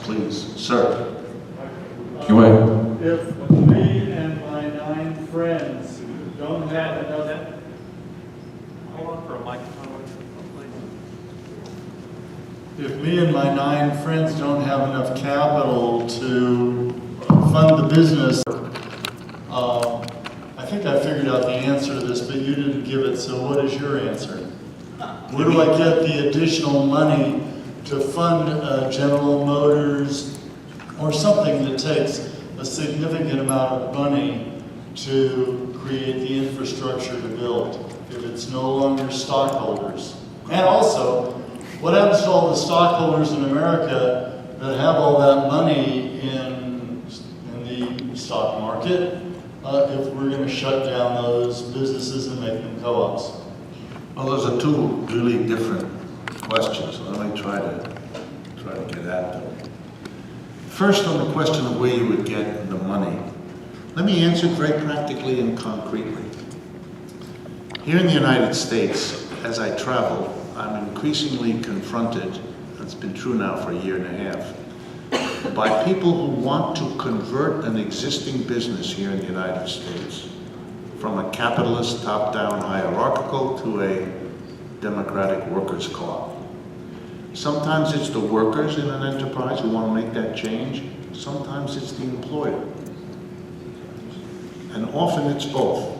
please. Sir. If me and my 9 friends don't have enough... Hold on for a microphone, please. If me and my 9 friends don't have enough capital to fund the business, I think I figured out the answer to this, but you didn't give it, so what is your answer? Where do I get the additional money to fund General Motors or something that takes a significant amount of money to create the infrastructure to build if it's no longer stockholders? And also, what happens to all the stockholders in America that have all that money in the stock market if we're going to shut down those businesses and make them co-ops? Well, those are 2 really different questions. Let me try to get at them. First, on the question of where you would get the money, let me answer it very practically and concretely. Here in the United States, as I travel, I'm increasingly confronted, it's been true now for a year and a half, by people who want to convert an existing business here in the United States from a capitalist, top-down hierarchical to a democratic workers' co-op. Sometimes it's the workers in an enterprise who want to make that change. Sometimes it's the employer. And often it's both.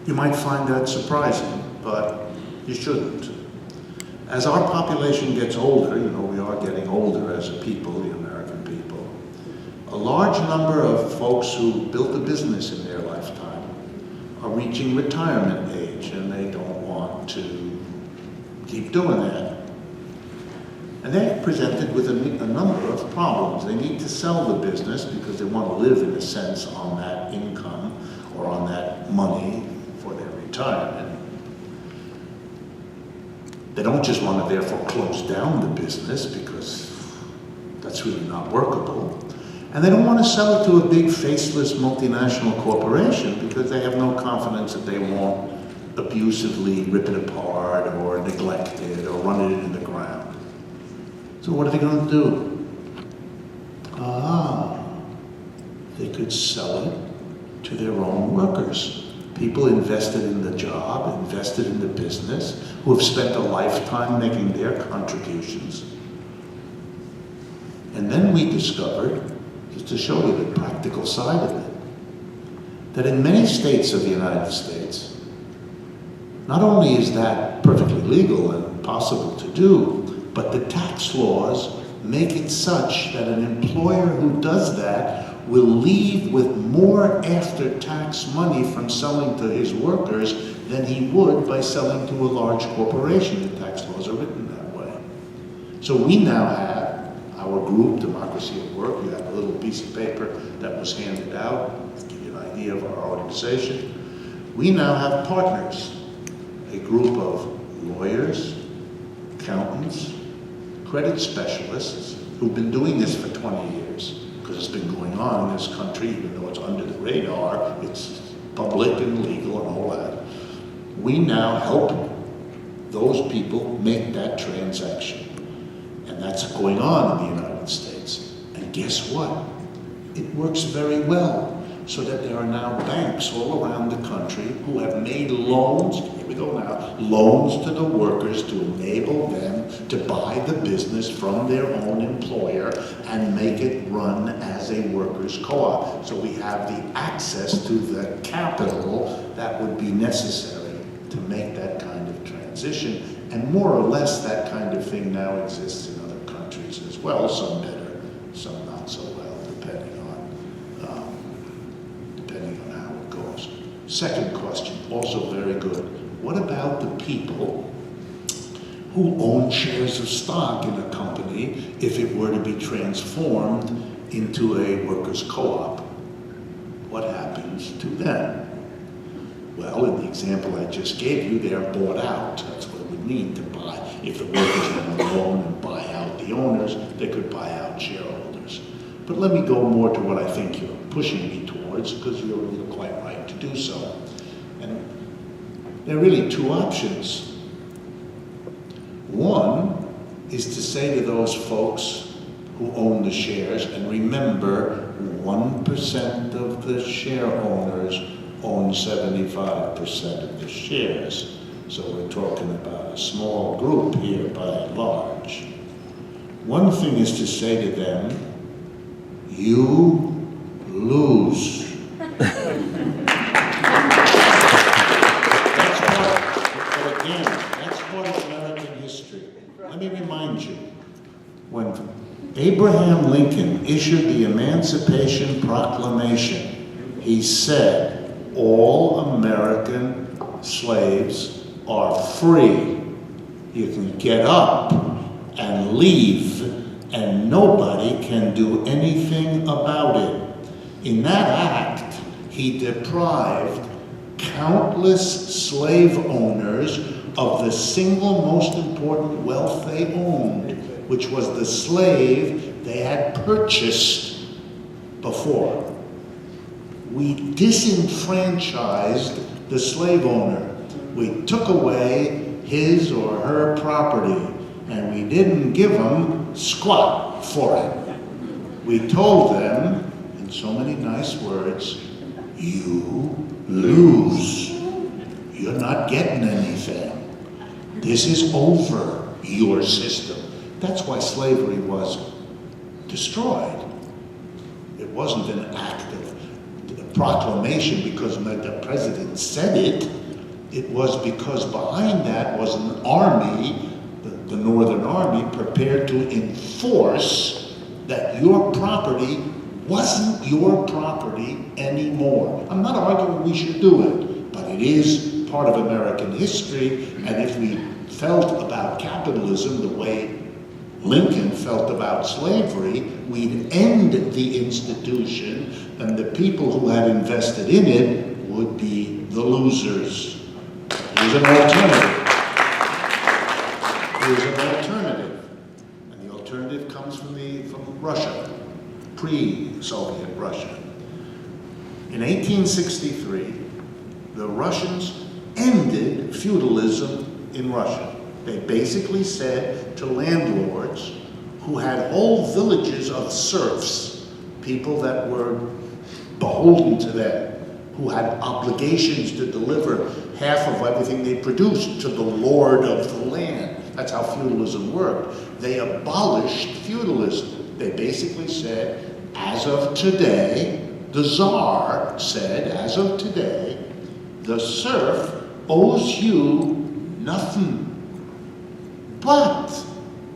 You might find that surprising, but you shouldn't. As our population gets older, you know, we are getting older as a people, the American people, a large number of folks who built a business in their lifetime are reaching retirement age, and they don't want to keep doing that. And they're presented with a number of problems. They need to sell the business because they want to live, in a sense, on that income or on that money for their retirement. They don't just want to therefore close down the business because that's really not workable. And they don't want to sell it to a big faceless multinational corporation because they have no confidence that they won't abusively rip it apart or neglect it or run it into the ground. So what are they going to do? They could sell it to their own workers. People invested in the job, invested in the business, who have spent a lifetime making their contributions. And then we discovered, just to show you the practical side of it, that in many states of the United States, not only is that perfectly legal and possible to do, but the tax laws make it such that an employer who does that will leave with more after-tax money from selling to his workers than he would by selling to a large corporation. The tax laws are written that way. So we now have our group, Democracy at Work. You have a little piece of paper that was handed out to give you an idea of our organization. We now have partners, a group of lawyers, accountants, credit specialists who've been doing this for 20 years because it's been going on in this country, even though it's under the radar, it's public and legal and all that. We now help those people make that transaction. And that's going on in the United States. And guess what? It works very well, so that there are now banks all around the country who have made loans, here we go now, loans to the workers to enable them to buy the business from their own employer and make it run as a workers' co-op. So we have the access to the capital that would be necessary to make that kind of transition. And more or less that kind of thing now exists in other countries as well, some better, some not so well, depending on how it goes. Second question, also very good. What about the people who own shares of stock in a company if it were to be transformed into a workers' co-op? What happens to them? Well, in the example I just gave you, they are bought out. That's what it would mean to buy. If the workers want to loan and buy out the owners, they could buy out shareholders. But let me go more to what I think you're pushing me towards, because you're quite right to do so. And there are really 2 options. One is to say to those folks, who own the shares. And remember, 1% of the share owners own 75% of the shares. So we're talking about a small group here by and large. One thing is to say to them, you lose. That's part of American history. Let me remind you, when Abraham Lincoln issued the Emancipation Proclamation, he said, all American slaves are free. You can get up and leave, and nobody can do anything about it. In that act, he deprived countless slave owners of the single most important wealth they owned, which was the slave they had purchased before. We disenfranchised the slave owner. We took away his or her property, and we didn't give them squat for it. We told them, in so many nice words, you lose. You're not getting anything. This is over your system. That's why slavery was destroyed. It wasn't an act of proclamation because the president said it. It was because behind that was an army, the Northern Army, prepared to enforce that your property wasn't your property anymore. I'm not arguing we should do it, but it is part of American history, and if we felt about capitalism the way Lincoln felt about slavery, we'd end the institution, and the people who had invested in it would be the losers. Here's an alternative. Here's an alternative. And the alternative comes from Russia, pre-Soviet Russia. In 1863, the Russians ended feudalism in Russia. They basically said to landlords who had whole villages of serfs, people that were beholden to them, who had obligations to deliver half of everything they produced to the lord of the land. That's how feudalism worked. They abolished feudalism. They basically said, as of today, the Tsar said, as of today, the serf owes you nothing. But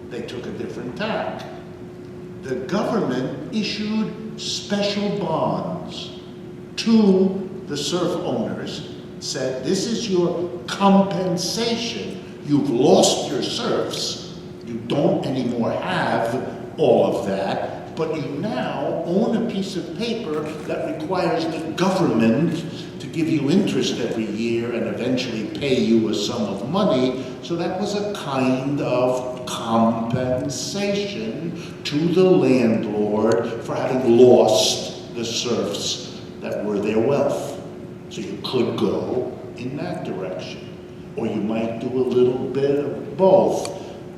they took a different tack. The government issued special bonds to the serf owners, said, this is your compensation. You've lost your serfs. You don't anymore have all of that, but you now own a piece of paper that requires the government to give you interest every year and eventually pay you a sum of money. So that was a kind of compensation to the landlord for having lost the serfs that were their wealth. So you could go in that direction. Or you might do a little bit of both.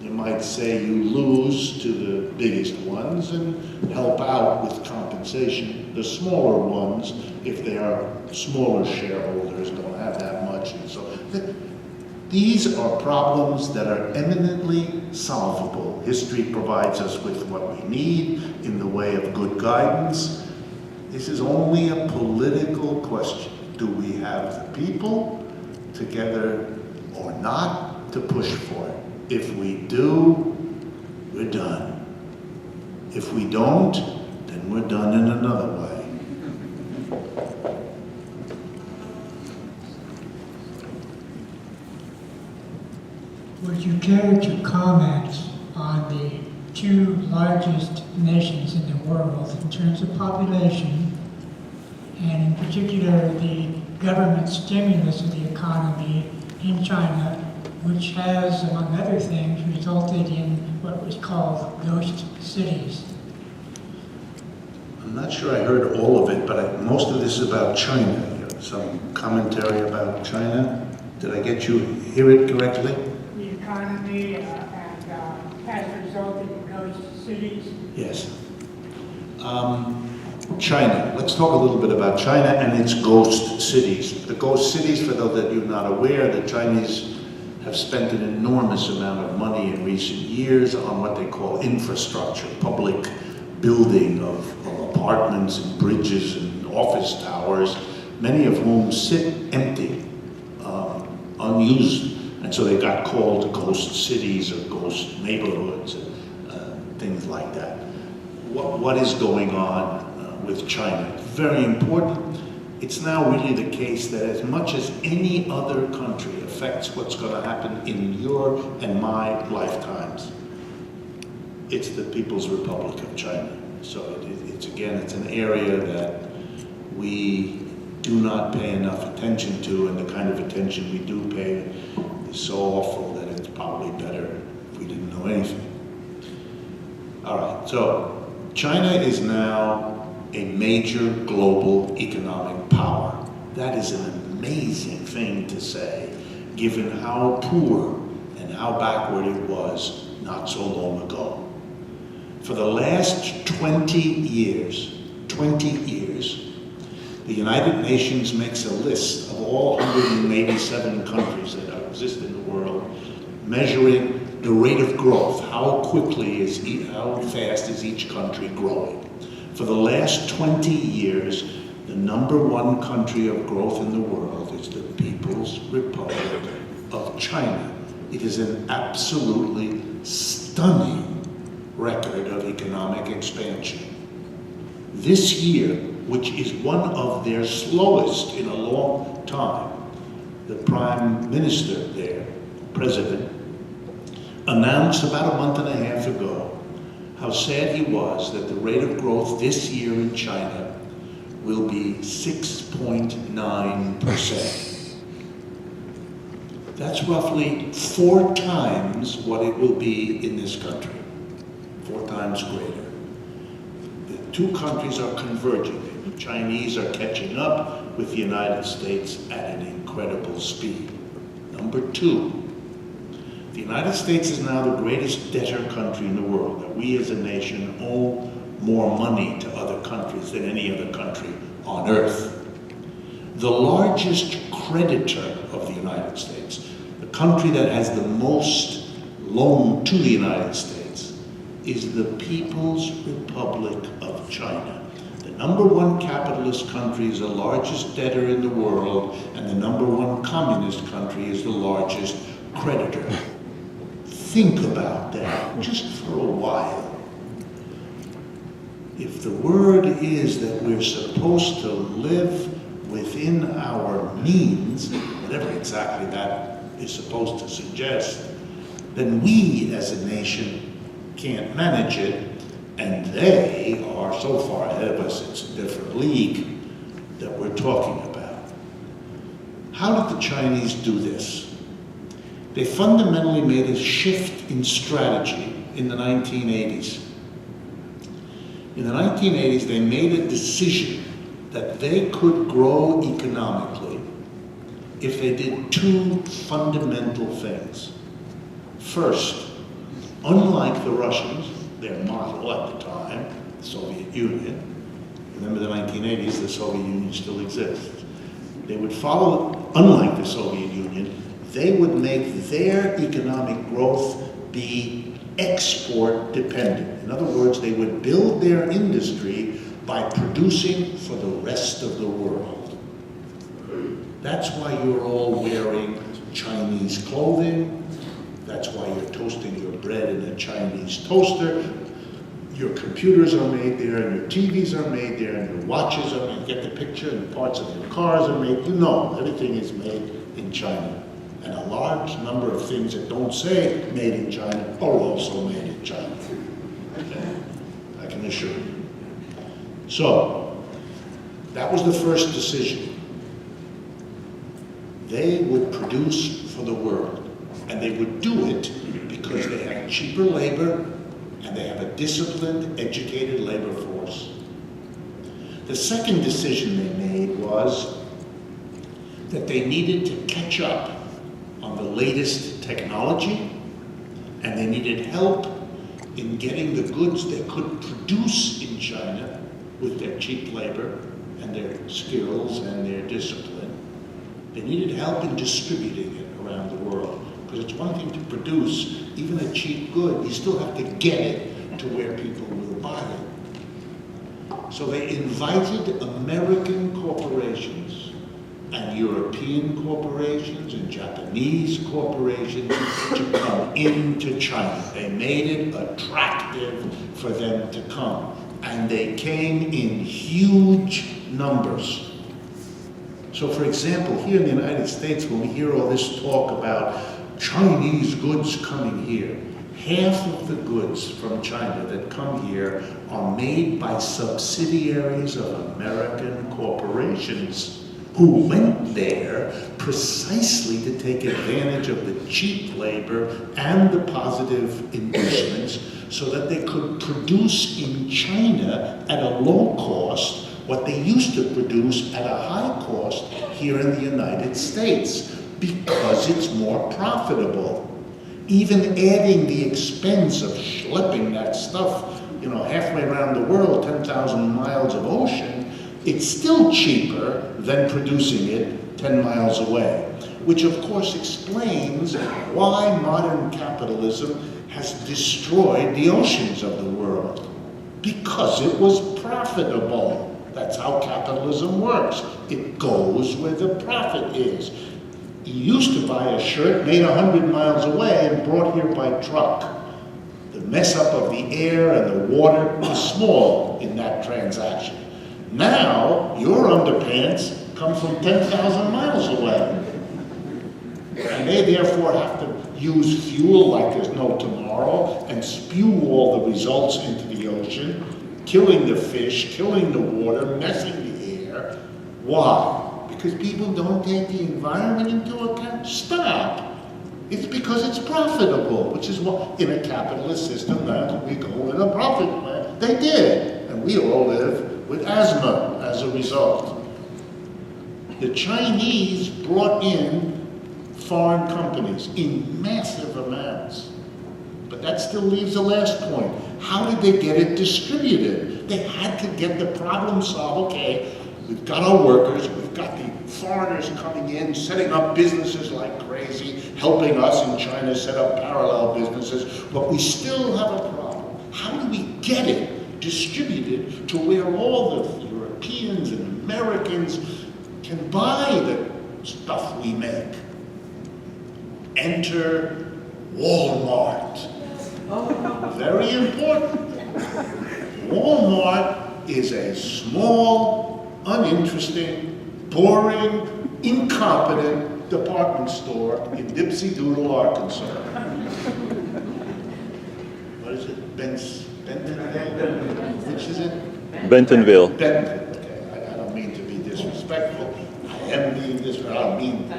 You might say you lose to the biggest ones and help out with compensation the smaller ones if they are smaller shareholders, don't have that much. And so these are problems that are eminently solvable. History provides us with what we need in the way of good guidance. This is only a political question. Do we have the people together or not to push for it? If we do, we're done. If we don't, then we're done in another way. Would you care to comment on the two largest nations in the world in terms of population, and in particular the government stimulus of the economy in China, which has, among other things, resulted in what was called ghost cities? I'm not sure I heard all of it, but most of this is about China. You have some commentary about China. Did I get you hear it correctly? The economy and has resulted in ghost cities? Yes. China. Let's talk a little bit about China and its ghost cities. The ghost cities, for those that you're not aware, the Chinese have spent an enormous amount of money in recent years on what they call infrastructure, public building of apartments and bridges and office towers, many of whom sit empty, unused. And so they got called ghost cities or ghost neighborhoods, things like that. What is going on with China? Very important. It's now really the case that as much as any other country affects what's going to happen in your and my lifetimes, it's the People's Republic of China. So it's an area that we do not pay enough attention to, and the kind of attention we do pay is so awful that it's probably better if we didn't know anything. All right, so China is now a major global economic power. That is an amazing thing to say, given how poor and how backward it was not so long ago. For the last 20 years, the United Nations makes a list of all 187 countries that exist in the world, measuring the rate of growth, how fast is each country growing. For the last 20 years, the #1 country of growth in the world is the People's Republic of China. It is an absolutely stunning record of economic expansion. This year, which is one of their slowest in a long time, the Prime Minister there, President, announced about a month and a half ago how sad he was that the rate of growth this year in China will be 6.9%. That's roughly 4 times what it will be in this country, 4 times greater. The two countries are converging. The Chinese are catching up with the United States at an incredible speed. Number 2, the United States is now the greatest debtor country in the world, that we as a nation owe more money to other countries than any other country on earth. The largest creditor of the United States, the country that has the most loan to the United States, is the People's Republic of China. The #1 capitalist country is the largest debtor in the world, and the #1 communist country is the largest creditor. Think about that just for a while. If the word is that we're supposed to live within our means, whatever exactly that is supposed to suggest, then we as a nation can't manage it, and they are so far ahead of us, it's a different league that we're talking about. How did the Chinese do this? They fundamentally made a shift in strategy in the 1980s. In the 1980s, they made a decision that they could grow economically if they did 2 fundamental things. First, unlike the Russians, their model at the time, the Soviet Union, remember the 1980s, the Soviet Union still exists. They would follow, unlike the Soviet Union, they would make their economic growth be export dependent. In other words, they would build their industry by producing for the rest of the world. That's why you're all wearing Chinese clothing. That's why you're toasting your bread in a Chinese toaster. Your computers are made there, and your TVs are made there, and your watches are made. Get the picture, and parts of your cars are made. You know, everything is made in China. And a large number of things that don't say made in China are also made in China. Okay? I can assure you. So, that was the first decision. They would produce for the world, and they would do it because they have cheaper labor and they have a disciplined, educated labor force. The second decision they made was that they needed to catch up on the latest technology And they needed help in getting the goods they could produce in China with their cheap labor and their skills and their discipline. They needed help in distributing it around the world. Because it's one thing to produce even a cheap good, you still have to get it to where people will buy it. So they invited American corporations and European corporations and Japanese corporations to come into China. They made it attractive for them to come. And they came in huge numbers. So for example, here in the United States, when we hear all this talk about Chinese goods coming here, half of the goods from China that come here are made by subsidiaries of American corporations who went there precisely to take advantage of the cheap labor and the positive inducements so that they could produce in China at a low cost what they used to produce at a high cost here in the United States, because it's more profitable. Even adding the expense of schlepping that stuff, halfway around the world, 10,000 miles of ocean, it's still cheaper than producing it 10 miles away. Which of course explains why modern capitalism has destroyed the oceans of the world. Because it was profitable. That's how capitalism works. It goes where the profit is. You used to buy a shirt made 100 miles away and brought here by truck. The mess up of the air and the water is small in that transaction. Now, your underpants come from 10,000 miles away. And they therefore have to use fuel like there's no tomorrow and spew all the results into the ocean, killing the fish, killing the water, messing the air. Why? Because people don't take the environment into account? Stop. It's because it's profitable, which is what, in a capitalist system, that we go in a profit plan. They did, and we all live with asthma as a result. The Chinese brought in foreign companies in massive amounts. But that still leaves the last point. How did they get it distributed? They had to get the problem solved. Okay, we've got our workers, we've got the foreigners coming in, setting up businesses like crazy, helping us in China set up parallel businesses, but we still have a problem. How do we get it distributed to where all the Europeans and Americans can buy the stuff we make? Enter Walmart. Very important. Walmart is a small, uninteresting, boring, incompetent department store in Dipsy Doodle, Arkansas. What is it? Bentonville? Which is it? Bentonville. Bentonville. Okay, I don't mean to be disrespectful. I am being disrespectful. I don't mean.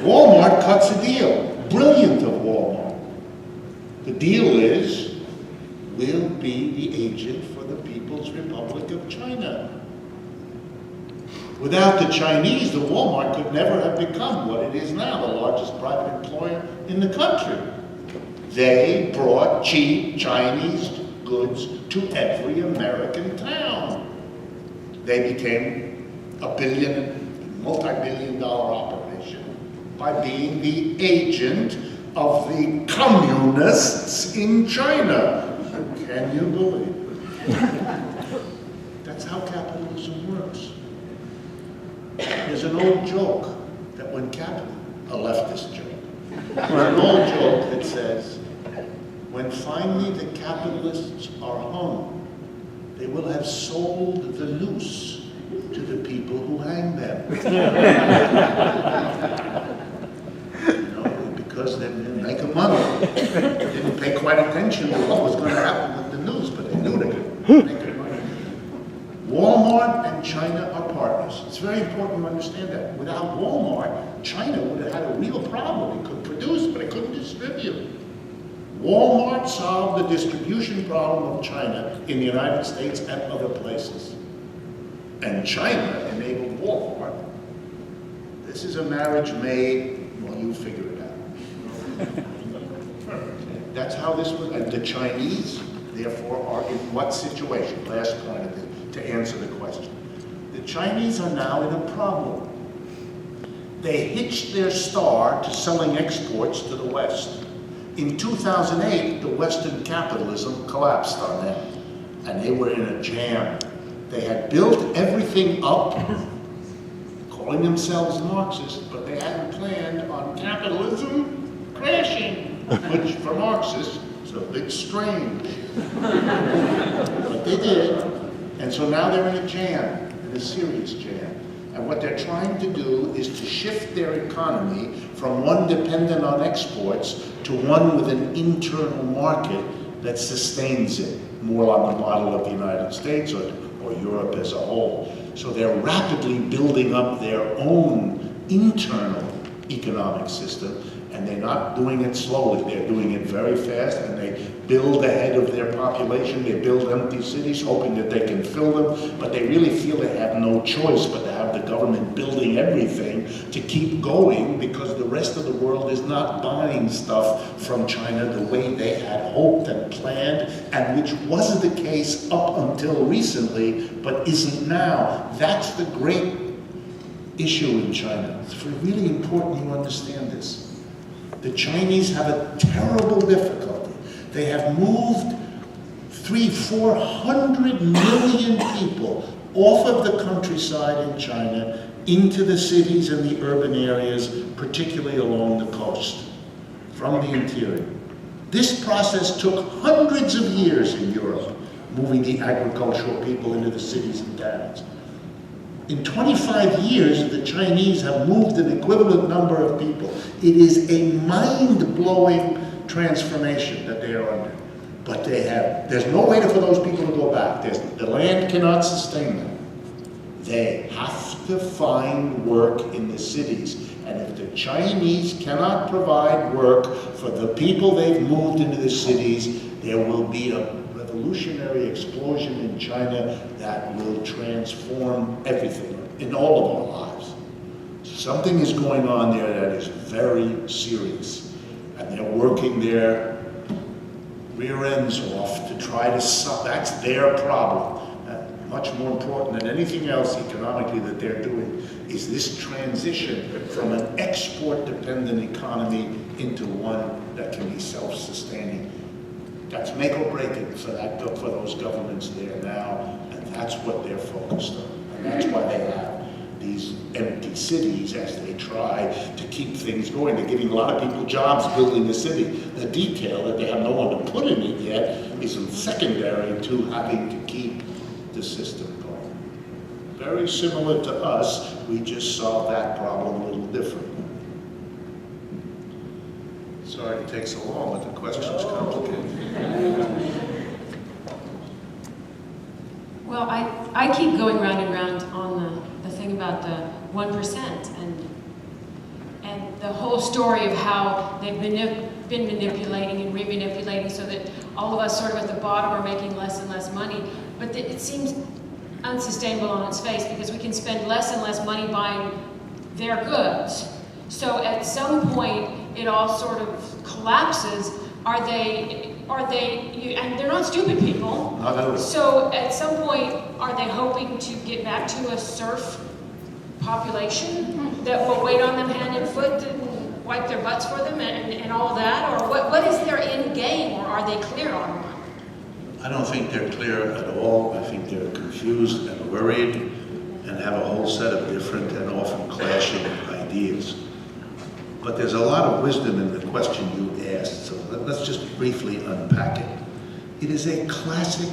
Walmart cuts a deal. Brilliant of Walmart. The deal is, we'll be the agent for the People's Republic of China. Without the Chinese, the Walmart could never have become what it is now, the largest private employer in the country. They brought cheap Chinese goods to every American town. They became a multi-billion-dollar operation by being the agent of the communists in China. Can you believe it? That's how capitalism works. There's an old joke that when a leftist joke, there's an old joke that says, when finally the capitalists are home, they will have sold the noose to the people who hang them. Because they didn't make a money. They didn't pay quite attention to what was going to happen with the news, but they knew they could make it money. Walmart and China are partners. It's very important to understand that. Without Walmart, China would have had a real problem. It could produce, but it couldn't distribute. Walmart solved the distribution problem of China in the United States and other places. And China enabled Walmart. This is a marriage made, well, you figure it out. That's how this was, and the Chinese, therefore, are in what situation? Last point of it, to answer the question. The Chinese are now in a problem. They hitched their star to selling exports to the West. In 2008, the Western capitalism collapsed on them, and they were in a jam. They had built everything up, calling themselves Marxists, but they hadn't planned on capitalism crashing, which for Marxists is a bit strange. But they did, and so now they're in a jam, in a serious jam. And what they're trying to do is to shift their economy from one dependent on exports to one with an internal market that sustains it, more on the model of the United States or Europe as a whole. So they're rapidly building up their own internal economic system, and they're not doing it slowly. They're doing it very fast, and they build ahead of their population. They build empty cities, hoping that they can fill them, but they really feel they have no choice but to have the government building everything to keep going, because the rest of the world is not buying stuff from China the way they had hoped and planned, and which wasn't the case up until recently, but isn't now. That's the great issue in China. It's really important you understand this. The Chinese have a terrible difficulty. They have moved 300-400 million people off of the countryside in China into the cities and the urban areas, particularly along the coast, from the interior. This process took hundreds of years in Europe, moving the agricultural people into the cities and towns. In 25 years, the Chinese have moved an equivalent number of people. It is a mind-blowing transformation that they are under. But there's no way for those people to go back. The land cannot sustain them. They have to find work in the cities. And if the Chinese cannot provide work for the people they've moved into the cities, there will be a revolutionary explosion in China that will transform everything in all of our lives. Something is going on there that is very serious, and they're working their rear ends off to try to solve. That's their problem. Much more important than anything else economically that they're doing is this transition from an export-dependent economy into one that can be self-sustaining. That's make or break it for those governments there now, and that's what they're focused on. And that's why they have these empty cities as they try to keep things going. They're giving a lot of people jobs building the city. The detail that they have no one to put in it yet is secondary to having to keep the system going. Very similar to us, we just solved that problem a little differently. Sorry it takes so long, but the question's complicated. Well, I keep going round and round on the thing about the 1% and the whole story of how they've been manipulating and re-manipulating so that all of us sort of at the bottom are making less and less money. But it seems unsustainable on its face because we can spend less and less money buying their goods. So at some point, it all sort of collapses. Are they, and they're not stupid people. Not at all. So at some point, are they hoping to get back to a serf population that will wait on them hand and foot and wipe their butts for them and all that? Or what is their end game, or are they clear on one? I don't think they're clear at all. I think they're confused and worried and have a whole set of different and often clashing ideas. But there's a lot of wisdom in the question you asked, so let's just briefly unpack it. It is a classic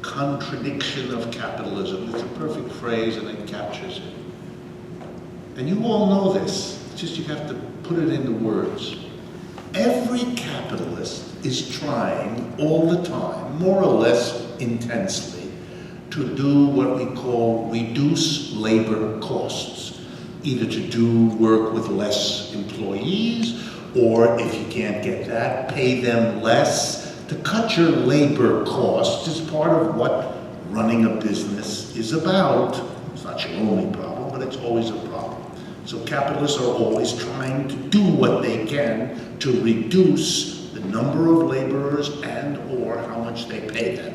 contradiction of capitalism. It's a perfect phrase and it captures it. And you all know this, it's just you have to put it into words. Every capitalist is trying all the time, more or less intensely, to do what we call reduce labor costs. Either to do work with less employees, or if you can't get that, pay them less. To cut your labor costs is part of what running a business is about. It's not your only problem, but it's always a problem. So capitalists are always trying to do what they can to reduce the number of laborers and or how much they pay them.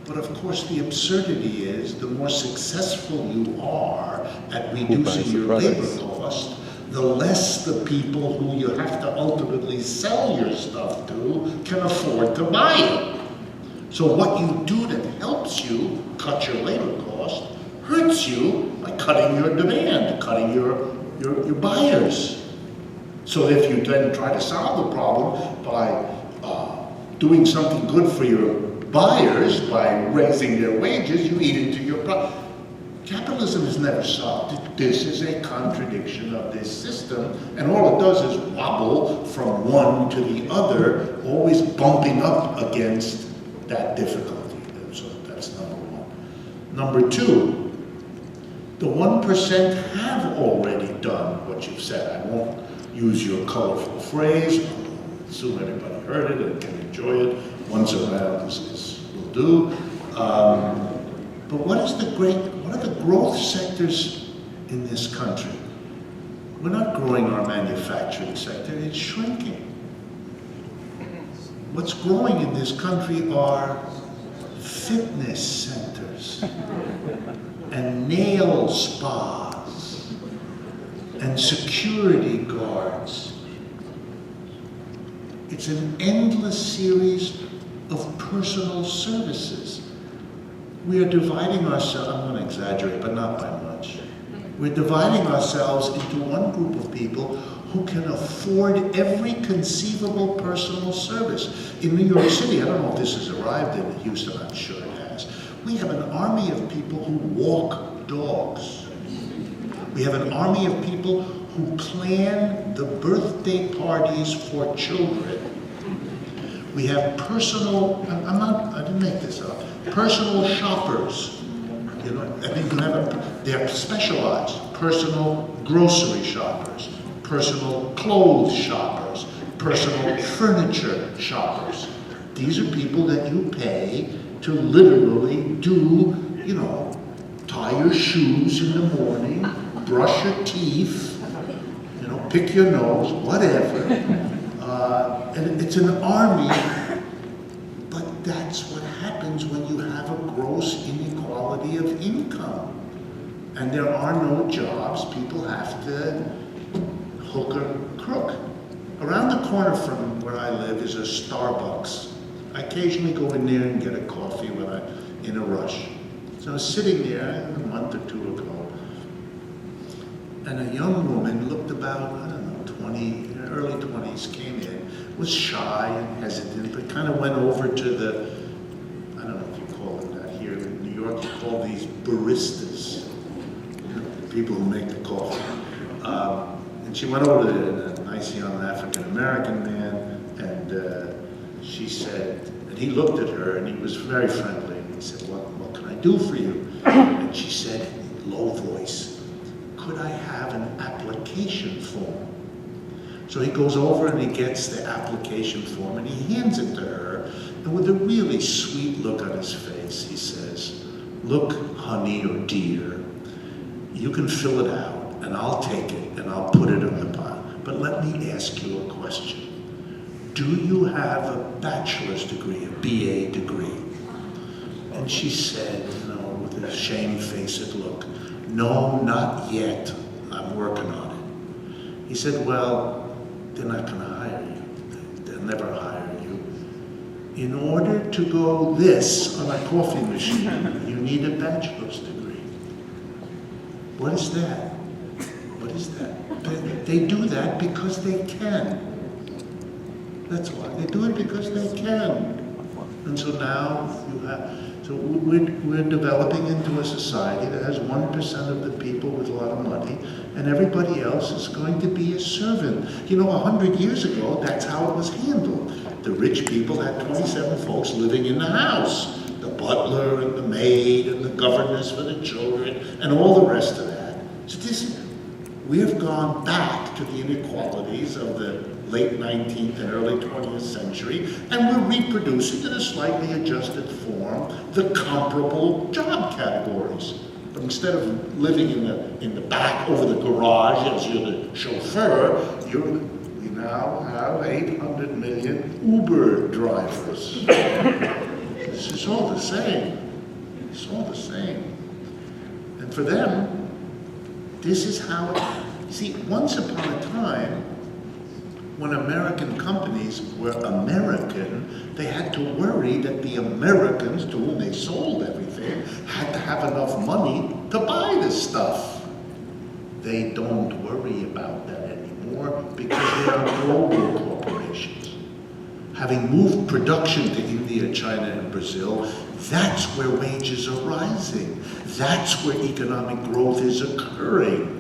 But of course, the absurdity is the more successful you are at reducing your labor cost, the less the people who you have to ultimately sell your stuff to can afford to buy it. So what you do that helps you cut your labor cost hurts you by cutting your demand, cutting your buyers. So if you then try to solve the problem by doing something good for your buyers, by raising their wages, you eat into your profit. Capitalism has never solved it. This is a contradiction of this system, and all it does is wobble from one to the other, always bumping up against that difficulty. So that's number one. Number two, the 1% have already done what you've said. I won't use your colorful phrase. I assume everybody heard it and can enjoy it. Once around will do. But what are the growth sectors in this country? We're not growing our manufacturing sector, it's shrinking. What's growing in this country are fitness centers and nail spas and security guards. It's an endless series of personal services. We are dividing ourselves, I'm going to exaggerate, but not by much. We're dividing ourselves into one group of people who can afford every conceivable personal service. In New York City, I don't know if this has arrived in Houston, I'm sure it has. We have an army of people who walk dogs. We have an army of people who plan the birthday parties for children. We have personal, I didn't make this up, personal shoppers. You know, I think they're specialized. Personal grocery shoppers, personal clothes shoppers, personal furniture shoppers. These are people that you pay to literally do, you know, tie your shoes in the morning, brush your teeth, you know, pick your nose, whatever. And it's an army, but that's what happens when you have a gross inequality of income. And there are no jobs, people have to hook or crook. Around the corner from where I live is a Starbucks. I occasionally go in there and get a coffee when I'm in a rush. So I was sitting there a month or two ago, and a young woman looked about, I don't know, 20, early 20s, came in, was shy and hesitant, but kind of went over to the, I don't know if you call it that here in New York, you call these baristas, you know, the people who make the coffee. And she went over to a nice young African-American man, and she said, and he looked at her and he was very friendly, and he said, what can I do for you? And she said, in low voice, could I have an application form? So he goes over and he gets the application form and he hands it to her, and with a really sweet look on his face, he says, look, honey or dear, you can fill it out and I'll take it and I'll put it on the pile. But let me ask you a question. Do you have a bachelor's degree, a BA degree? And she said, you know, with a shamefaced look, no, not yet. I'm working on it. He said, well, they're not going to hire you. They'll never hire you. In order to go this on a coffee machine, you need a bachelor's degree. What is that? What is that? They do that because they can. That's why. They do it because they can. And so now you have, so we're developing into a society that has 1% of the people with a lot of money, and everybody else is going to be a servant. You know, 100 years ago, that's how it was handled. The rich people had 27 folks living in the house. The butler and the maid and the governess for the children and all the rest of that. So we have gone back to the inequalities of the late 19th and early 20th century, and we're reproducing in a slightly adjusted form the comparable job categories. But instead of living in the back over the garage as you're the chauffeur, you're We now have 800 million Uber drivers. This is all the same. It's all the same. And for them, this is how, you see, once upon a time, when American companies were American, they had to worry that the Americans to whom they sold everything had to have enough money to buy this stuff. They don't worry about that anymore because they are global corporations. Having moved production to India, China, and Brazil, that's where wages are rising. That's where economic growth is occurring.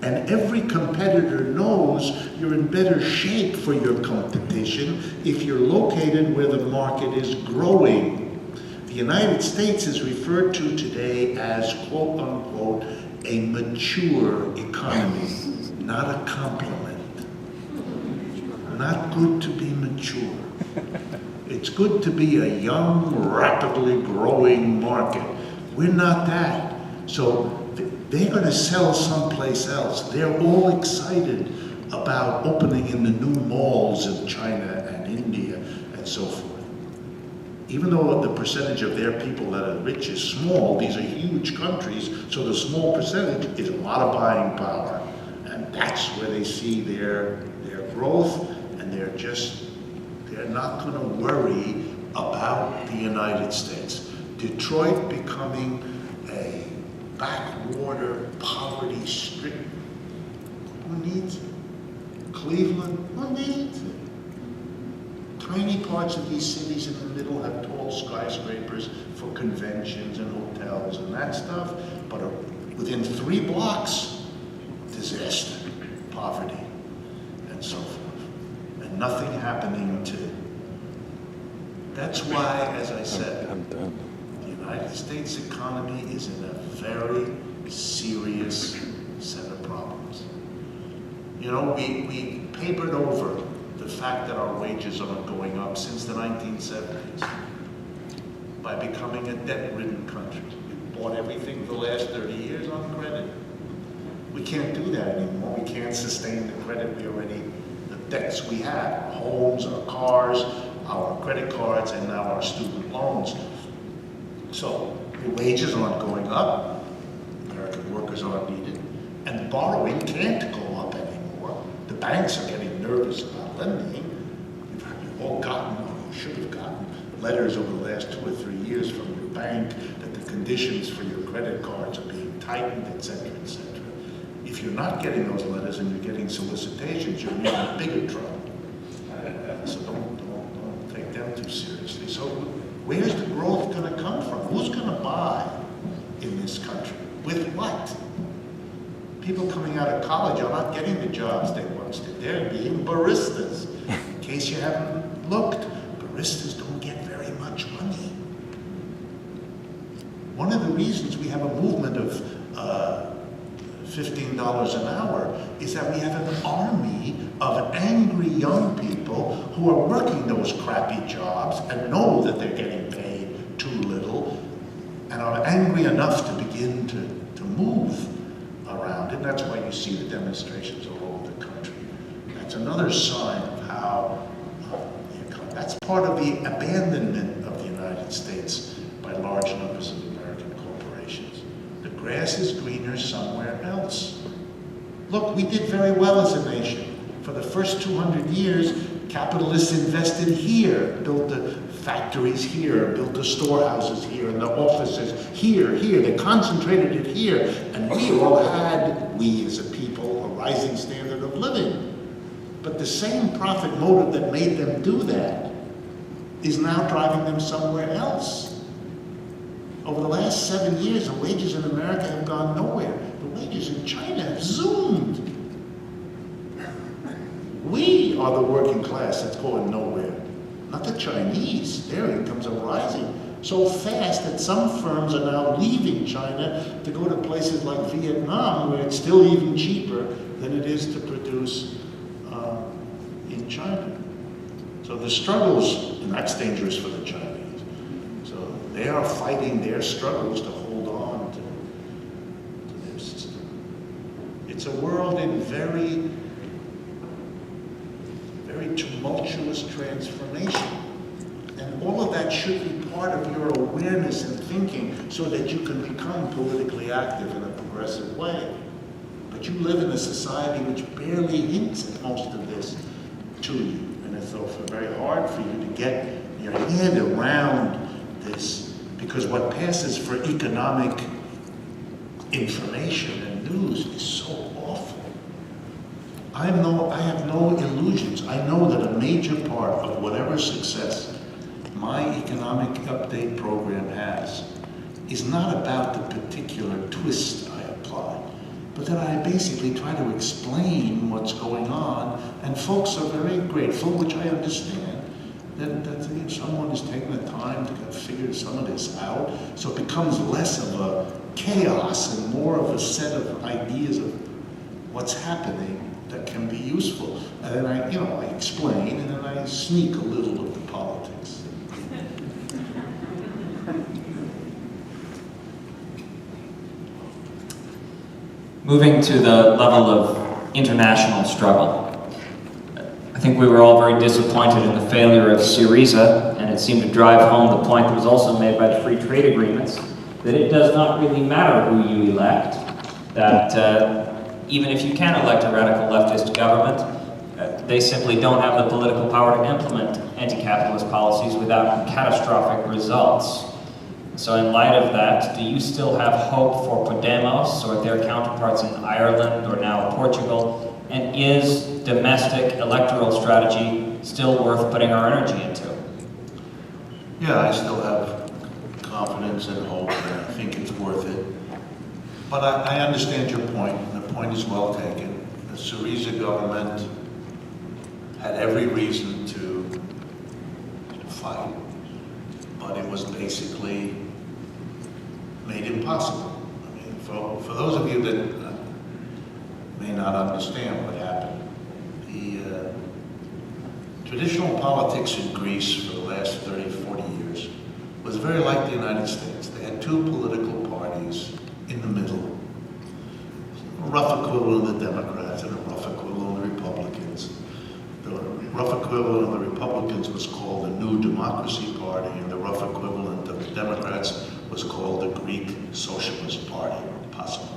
And every competitor knows you're in better shape for your competition if you're located where the market is growing. The United States is referred to today as, quote unquote, a mature economy, not a compliment. Not good to be mature. It's good to be a young, rapidly growing market. We're not that. So they're going to sell someplace else. They're all excited about opening in the new malls in China and India and so forth. Even though the percentage of their people that are rich is small, these are huge countries, so the small percentage is a lot of buying power. And that's where they see their growth, and they're not going to worry about the United States. Detroit becoming a backwater, poverty-stricken. Who needs it? Cleveland? Who needs it? Tiny parts of these cities in the middle have tall skyscrapers for conventions and hotels and that stuff, but within 3 blocks, disaster, poverty, and so forth. And nothing happening to. That's why, as I said, the United States economy is in a very serious set of problems. You know, we papered over the fact that our wages aren't going up since the 1970s by becoming a debt-ridden country. We bought everything for the last 30 years on credit. We can't do that anymore. We can't sustain the credit the debts we have, our homes, our cars, our credit cards, and now our student loans. So the wages aren't going up, American workers aren't needed, and borrowing can't go up anymore. The banks are getting nervous about lending. You've all gotten, or you should have gotten, letters over the last 2 or 3 years from your bank that the conditions for your credit cards are being tightened, et cetera, et cetera. If you're not getting those letters and you're getting solicitations, you're in even bigger trouble. So don't take them too seriously. So where's the growth going to come from? Who's going to buy in this country? With what? People coming out of college are not getting the jobs they once did. They're being baristas. In case you haven't looked, baristas don't get very much money. One of the reasons we have a movement of $15 an hour is that we have an army of angry young people who are working those crappy jobs and know that they're getting paid too little and are angry enough to begin to move around. And that's why you see the demonstrations all over the country. That's another sign of how that's part of the abandonment of the United States by large numbers of American corporations. The grass is greener somewhere else. Look, we did very well as a nation. For the first 200 years, capitalists invested here, built the factories here, built the storehouses here, and the offices here. They concentrated it here, and we as a people, a rising standard of living. But the same profit motive that made them do that is now driving them somewhere else. Over the last 7 years, the wages in America have gone nowhere. The wages in China have zoomed. We are the working class that's going nowhere, not the Chinese. Their incomes are rising so fast that some firms are now leaving China to go to places like Vietnam, where it's still even cheaper than it is to produce in China. So the struggles, and that's dangerous for the Chinese. So they are fighting their struggles to hold on to their system. It's a world in very very tumultuous transformation. And all of that should be part of your awareness and thinking so that you can become politically active in a progressive way. But you live in a society which barely hints at most of this to you. And it's also very hard for you to get your head around this, because what passes for economic information and news is so awful. I have no illusions. I know that a major part of whatever success my economic update program has is not about the particular twist I apply, but that I basically try to explain what's going on, and folks are very grateful, which I understand, that someone is taking the time to kind of figure some of this out, so it becomes less of a chaos and more of a set of ideas of what's happening that can be useful. And then I explain, and then I sneak a little of the politics. Moving to the level of international struggle. I think we were all very disappointed in the failure of Syriza, and it seemed to drive home the point that was also made by the free trade agreements, that it does not really matter who you elect, that even if you can elect a radical leftist government, they simply don't have the political power to implement anti-capitalist policies without catastrophic results. So in light of that, do you still have hope for Podemos or their counterparts in Ireland or now Portugal? And is domestic electoral strategy still worth putting our energy into? Yeah, I still have confidence and hope, and I think it's worth it. But I understand your point, and the point is well taken. The Syriza government had every reason to fight, but it was basically made impossible. I mean, for those of you that may not understand what happened, the traditional politics in Greece for the last 30, 40 years was very like the United States. They had two political parties in the middle, a rough equivalent of the Democrats and a rough equivalent of the Republicans. The rough equivalent of the Republicans was called the New Democracy Party, and the rough equivalent of the Democrats was called the Greek Socialist Party, possibly.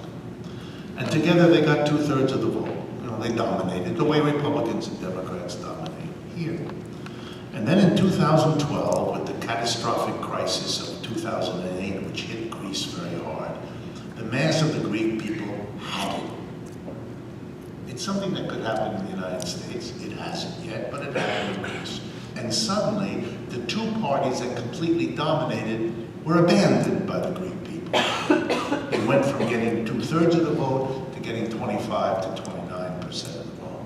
And together they got 2/3 of the vote. They dominated the way Republicans and Democrats dominate here. And then in 2012, with the catastrophic crisis of 2008, which hit Greece very hard, the mass of the Greek people had it. It's something that could happen in the United States. It hasn't yet, but it happened in Greece. And suddenly, the two parties that completely dominated were abandoned by the Greek people. It went from getting 2/3 of the vote to getting 25 to 29% of the vote.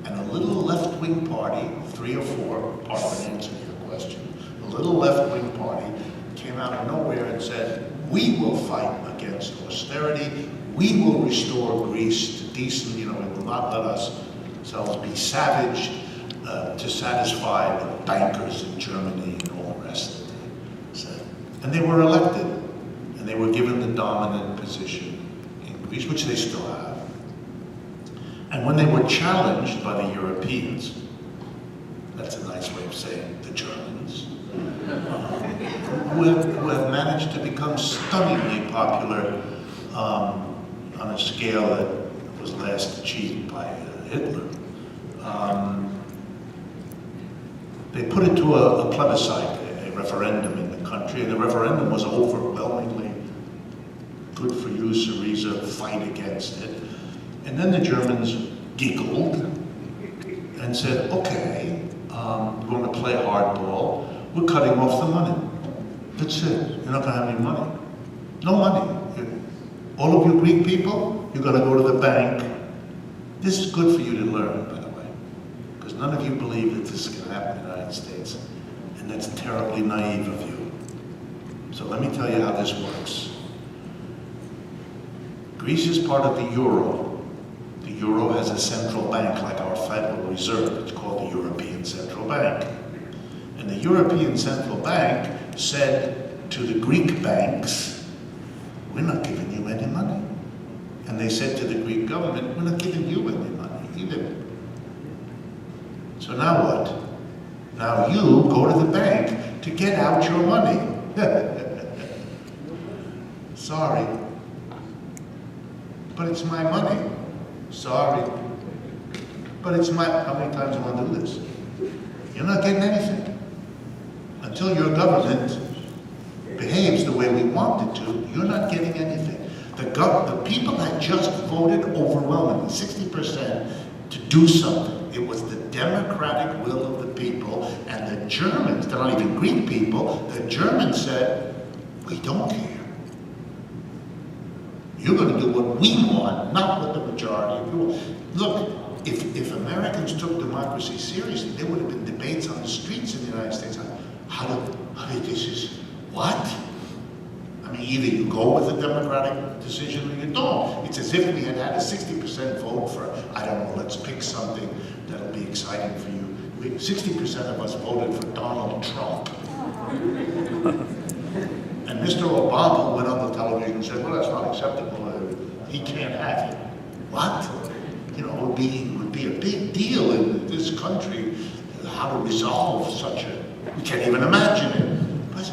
And a little left-wing party, 3 or 4, part of an answer to your question, a little left-wing party came out of nowhere and said, we will fight against austerity, we will restore Greece to decent, we will not let ourselves be savaged to satisfy the bankers in Germany and all the rest of it. And they were elected, and they were given the dominant position in Greece, which they still have. And when they were challenged by the Europeans, that's a nice way of saying the Germans, who have managed to become stunningly popular on a scale that was last achieved by Hitler. They put it to a plebiscite, a referendum in the country, and the referendum was overwhelmingly good for you, Syriza, fight against it. And then the Germans giggled and said, okay, we're going to play hardball, we're cutting off the money. That's it, you're not going to have any money. No money. All of you Greek people, you're going to go to the bank. This is good for you to learn, by the way, because none of you believe that this is going to happen in the United States, and that's terribly naive of you. So let me tell you how this works. Greece is part of the euro. The euro has a central bank like our Federal Reserve. It's called the European Central Bank. And the European Central Bank said to the Greek banks, we're not giving you any money. And they said to the Greek government, we're not giving you any money either. So now what? Now you go to the bank to get out your money. Sorry. But it's my money. Sorry. But it's my, how many times do I want to do this? You're not getting anything. Until your government behaves the way we want it to, you're not getting anything. The people that just voted overwhelmingly, 60%, to do something. It was the democratic will of the people, and the Germans, they're not even Greek people, the Germans said, we don't care. You're going to do what we want, not what the majority of people. Look, if Americans took democracy seriously, there would have been debates on the streets in the United States. How do this is, what? I mean, either you go with the democratic decision or you don't. It's as if we had had a 60% vote for, I don't know, let's pick something that'll be exciting for you. 60% of us voted for Donald Trump. And Mr. Obama went on the television and said, well, that's not acceptable. He can't have it. What? You know, it would be a big deal in this country how to resolve such a, we can't even imagine it. But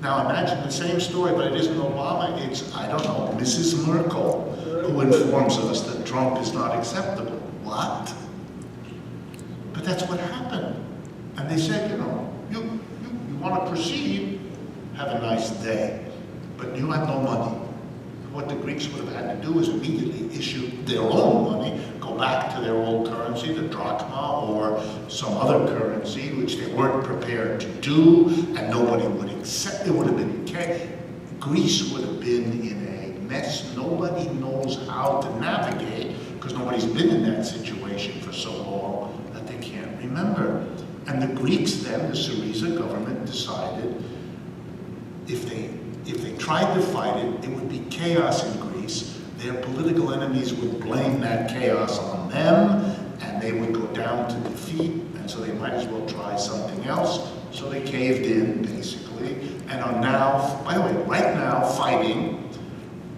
now imagine the same story, but it isn't Obama, it's, I don't know, Mrs. Merkel, who informs us that Trump is not acceptable. What? But that's what happened. And they said, you know, you want to proceed, have a nice day, but you have no money. What the Greeks would have had to do is immediately issue their own money, go back to their old currency, the drachma, or some other currency, which they weren't prepared to do, and nobody would accept. It would have been, Greece would have been in a mess. Nobody knows how to navigate, because nobody's been in that situation for so long that they can't remember. And the Greeks then, the Syriza government, decided if they tried to fight it, it would be chaos in Greece. Their political enemies would blame that chaos on them, and they would go down to defeat, and so they might as well try something else. So they caved in, basically, and are now, by the way, right now, fighting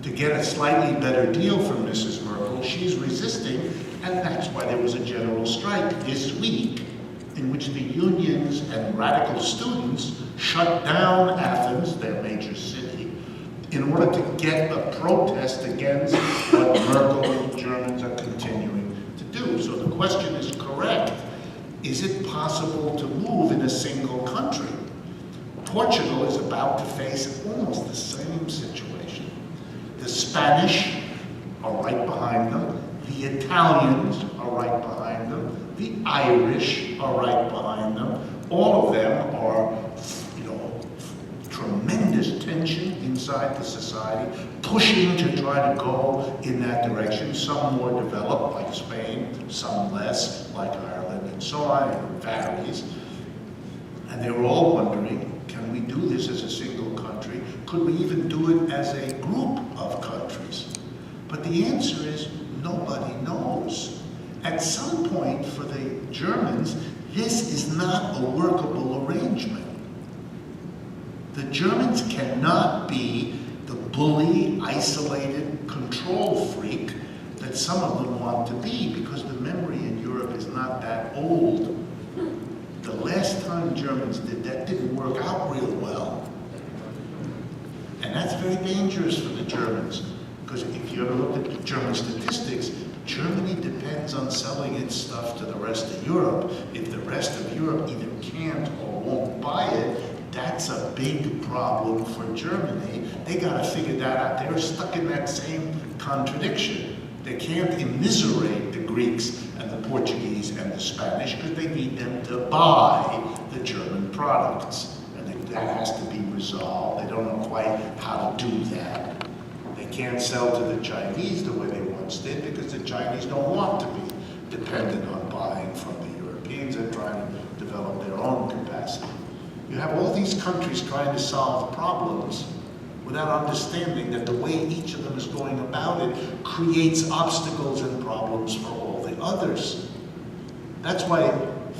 to get a slightly better deal from Mrs. Merkel. She's resisting, and that's why there was a general strike this week, in which the unions and radical students shut down Athens, their major city, in order to get a protest against what Merkel and the Germans are continuing to do. So the question is correct. Is it possible to move in a single country? Portugal is about to face almost the same situation. The Spanish are right behind them. The Italians are right behind them. The Irish are right behind them. All of them are, you know, tremendous tension inside the society, pushing to try to go in that direction. Some more developed, like Spain, some less, like Ireland, and so on. It varies. And they were all wondering, can we do this as a single country? Could we even do it as a group of countries? But the answer is, nobody knows. At some point, for the Germans, this is not a workable arrangement. The Germans cannot be the bully, isolated control freak that some of them want to be, because the memory in Europe is not that old. The last time Germans did that didn't work out real well. And that's very dangerous for the Germans, because if you ever look at the German statistics, Germany depends on selling its stuff to the rest of Europe. If the rest of Europe either can't or won't buy it, that's a big problem for Germany. They got to figure that out. They're stuck in that same contradiction. They can't immiserate the Greeks and the Portuguese and the Spanish because they need them to buy the German products. And that has to be resolved. They don't know quite how to do that. They can't sell to the Chinese the way they once did, because the Chinese don't want to be dependent on buying from the Europeans and trying to develop their own capacity. You have all these countries trying to solve problems without understanding that the way each of them is going about it creates obstacles and problems for all the others. That's why,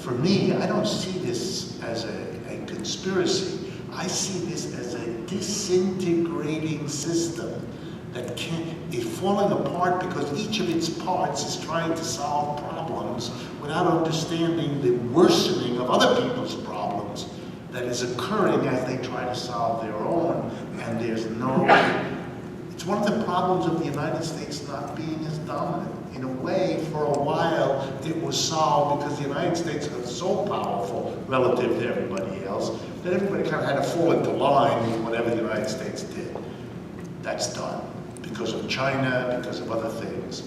for me, I don't see this as a conspiracy. I see this as a disintegrating system that is falling apart because each of its parts is trying to solve problems problems without understanding the worsening of other people's problems that is occurring as they try to solve their own, and there's no... It's one of the problems of the United States not being as dominant. In a way, for a while, it was solved because the United States was so powerful relative to everybody else that everybody kind of had to fall into line with whatever the United States did. That's done because of China, because of other things.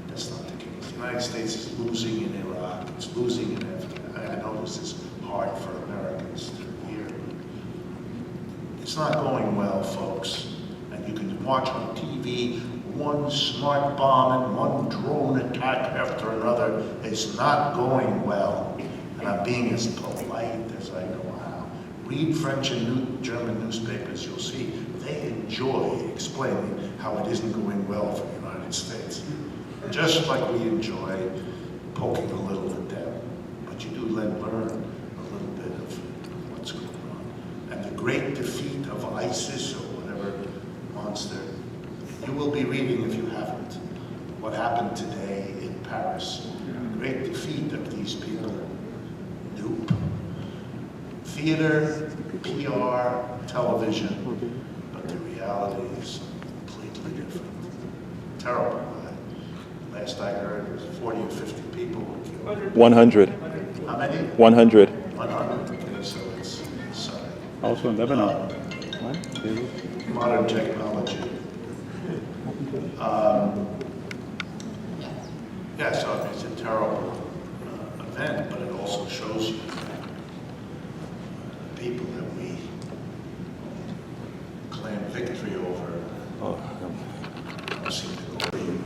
That's not the case. The United States is losing in Iraq, it's losing in Afghanistan. I know this is hard for Americans to hear. It's not going well, folks. And you can watch on TV one smart bomb and one drone attack after another. It's not going well. And I'm being as polite as I know how. Read French and German newspapers, you'll see they enjoy explaining how it isn't going well for the United States. Just like we enjoy poking a little at them. But you do learn a little bit of what's going on. And the great defeat of ISIS or whatever monster, you will be reading, if you haven't, what happened today in Paris. Great defeat of these people. Nope. Theater, PR, television, but the reality is completely different. Terrible. Last I heard, it was 40 or 50 people were killed. 100. How many? 100. 100. Okay, so it's sorry. Also in Lebanon. Modern technology. Yeah, so it's a terrible event, but it also shows you the people that we claim victory over don't seem to go over you.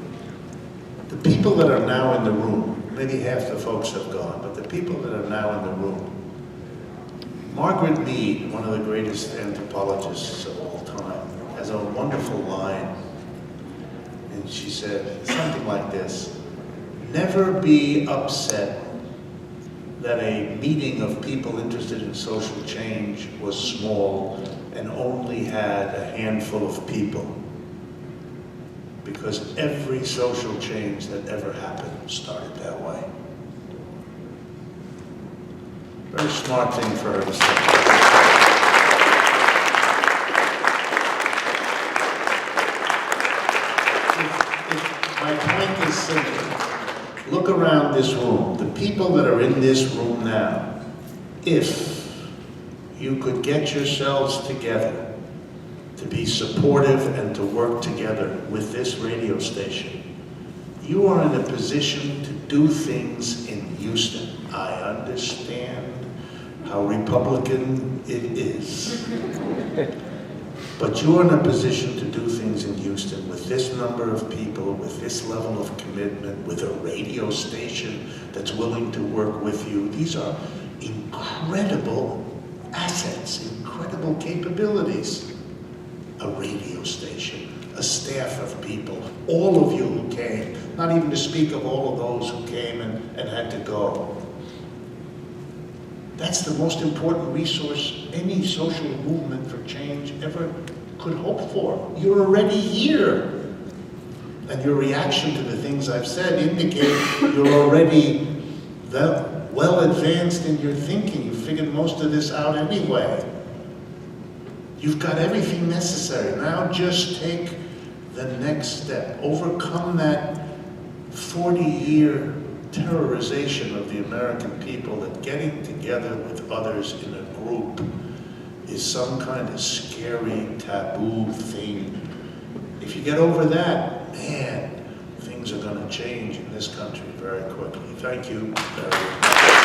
The people that are now in the room, maybe half the folks have gone, but the people that are now in the room, Margaret Mead, one of the greatest anthropologists of all time, has a wonderful line. And she said something like this: never be upset that a meeting of people interested in social change was small and only had a handful of people. Because every social change that ever happened started that way. Very smart thing for her to say. My point is simple. Look around this room. The people that are in this room now, if you could get yourselves together to be supportive and to work together with this radio station, you are in a position to do things in Houston. I understand how Republican it is. But you're in a position to do things in Houston with this number of people, with this level of commitment, with a radio station that's willing to work with you. These are incredible assets, incredible capabilities. A radio station, a staff of people, all of you who came, not even to speak of all of those who came and had to go. That's the most important resource any social movement for change ever could hope for. You're already here. And your reaction to the things I've said indicate you're already well advanced in your thinking. You figured most of this out anyway. You've got everything necessary. Now just take the next step. Overcome that 40-year terrorization of the American people that getting together with others in a group is some kind of scary, taboo thing. If you get over that, man, things are going to change in this country very quickly. Thank you very much.